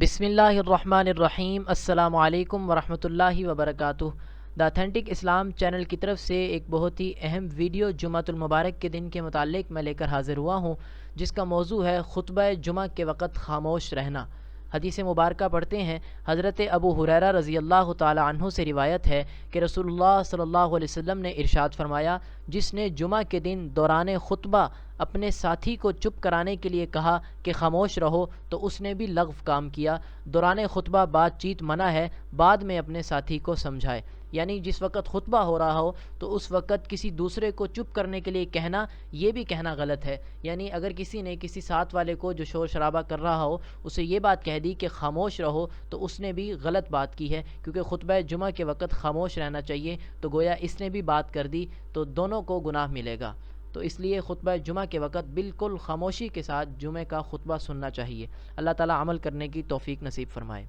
بسم اللہ الرحمن الرحیم۔ السلام علیکم ورحمۃ اللہ وبرکاتہ۔ دا اتھینٹک اسلام چینل کی طرف سے ایک بہت ہی اہم ویڈیو جمعۃ المبارک کے دن کے متعلق میں لے کر حاضر ہوا ہوں، جس کا موضوع ہے خطبہ جمعہ کے وقت خاموش رہنا۔ حدیث مبارکہ پڑھتے ہیں۔ حضرت ابو ہریرہ رضی اللہ تعالی عنہ سے روایت ہے کہ رسول اللہ صلی اللہ علیہ وسلم نے ارشاد فرمایا، جس نے جمعہ کے دن دوران خطبہ اپنے ساتھی کو چپ کرانے کے لیے کہا کہ خاموش رہو تو اس نے بھی لغو کام کیا۔ دوران خطبہ بات چیت منع ہے، بعد میں اپنے ساتھی کو سمجھائے۔ یعنی جس وقت خطبہ ہو رہا ہو تو اس وقت کسی دوسرے کو چپ کرنے کے لیے کہنا، یہ بھی کہنا غلط ہے۔ یعنی اگر کسی نے کسی ساتھ والے کو جو شور شرابہ کر رہا ہو اسے یہ بات کہہ دی کہ خاموش رہو تو اس نے بھی غلط بات کی ہے، کیونکہ خطبہ جمعہ کے وقت خاموش رہنا چاہیے، تو گویا اس نے بھی بات کر دی تو دونوں کو گناہ ملے گا۔ تو اس لیے خطبہ جمعہ کے وقت بالکل خاموشی کے ساتھ جمعہ کا خطبہ سننا چاہیے۔ اللہ تعالی عمل کرنے کی توفیق نصیب فرمائے۔